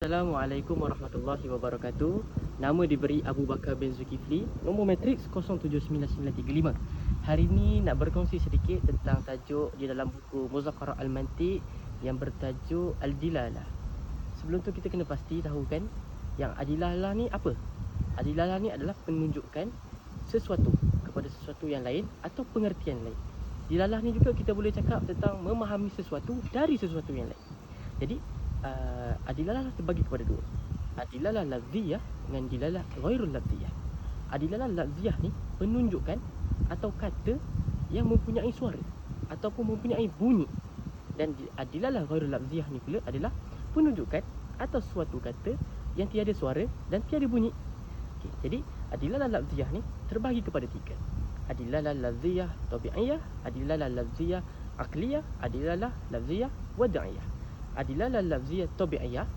Assalamualaikum warahmatullahi wabarakatuh. Nama diberi Abu Bakar bin Zulkifli. Nombor matriks 079935. Hari ini nak berkongsi sedikit tentang tajuk di dalam buku Muzaqarah Al-Mantiq yang bertajuk Al-Dilalah. Sebelum tu kita kena pasti tahu kan yang Al-Dilalah ni apa? Al-Dilalah ni adalah penunjukan sesuatu kepada sesuatu yang lain atau pengertian lain. Dilalah ni juga kita boleh cakap tentang memahami sesuatu dari sesuatu yang lain. Jadi adilalah terbagi kepada dua. Adilalah lafziyah dengan dilalah ghairul lafziyah. Adilalah lafziyah ni penunjukan atau kata yang mempunyai suara ataupun mempunyai bunyi. Dan adilalah ghairul lafziyah ni pula adalah penunjukan atau suatu kata yang tiada suara dan tiada bunyi. Okey, jadi adilalah lafziyah ni terbagi kepada tiga. Adilalah lafziyah tabi'iyah, adilalah lafziyah aqliyah, adilalah lafziyah wad'iyah. Adilalah lafziyah tabi'iyah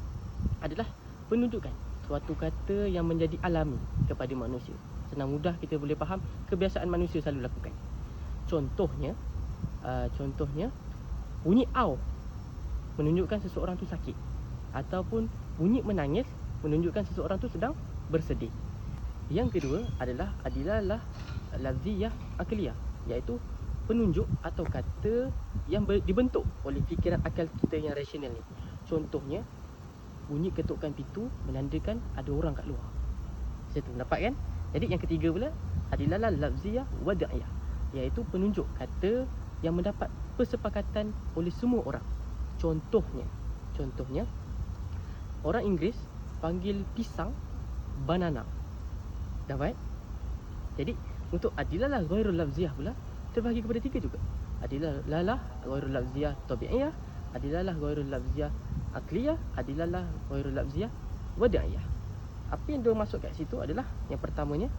adalah penunjukan suatu kata yang menjadi alami kepada manusia. Senang mudah kita boleh faham, kebiasaan manusia selalu lakukan. Contohnya bunyi au menunjukkan seseorang tu sakit, ataupun bunyi menangis menunjukkan seseorang tu sedang bersedih. Yang kedua adalah adilalah lafziyah akliyah, iaitu penunjuk atau kata yang dibentuk oleh fikiran akal kita yang rasional ni. Contohnya, bunyi ketukan pintu menandakan ada orang kat luar. Macam tu, nampak kan? Jadi yang ketiga pula adalah lafziyah wad'iyah, iaitu penunjuk kata yang mendapat persepakatan oleh semua orang. Contohnya orang Inggeris panggil pisang banana. Dapat? Jadi untuk adilalah ghairul lafziyah pula terbagi kepada tiga juga. Adilalah ghairul lafziyah tabi'iyah, adilalah ghairul lafziyah aqliyah, adilalah ghairul lafziyah wad'iyah. Apa yang dia masuk kat situ adalah yang pertamanya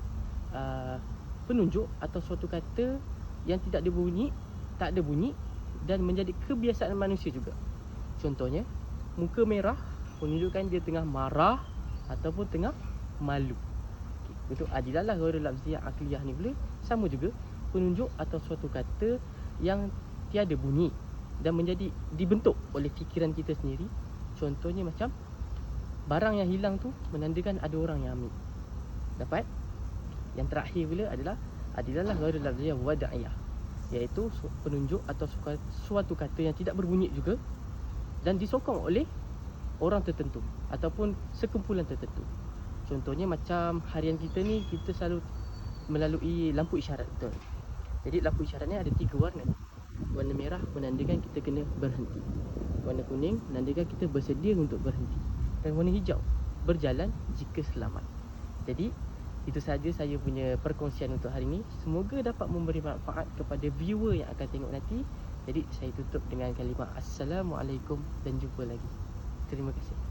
penunjuk atau suatu kata yang tak ada bunyi dan menjadi kebiasaan manusia juga. Contohnya, muka merah menunjukkan dia tengah marah ataupun tengah malu. Untuk adilalah ghairul lafziyah aqliyah ni boleh sama juga, penunjuk atau suatu kata yang tiada bunyi dan menjadi dibentuk oleh fikiran kita sendiri. Contohnya macam barang yang hilang tu menandakan ada orang yang ambil. Dapat? Yang terakhir pula adalah adilalah ghairul lafziyah wad'iyah, iaitu penunjuk atau suatu kata yang tidak berbunyi juga dan disokong oleh orang tertentu ataupun sekumpulan tertentu. Contohnya macam harian kita ni, kita selalu melalui lampu isyarat, betul? Jadi lampu isyarat ni ada 3 warna. Warna merah menandakan kita kena berhenti, warna kuning menandakan kita bersedia untuk berhenti, dan warna hijau berjalan jika selamat. Jadi itu saja saya punya perkongsian untuk hari ini. Semoga dapat memberi manfaat kepada viewer yang akan tengok nanti. Jadi saya tutup dengan kalimah Assalamualaikum dan jumpa lagi. Terima kasih.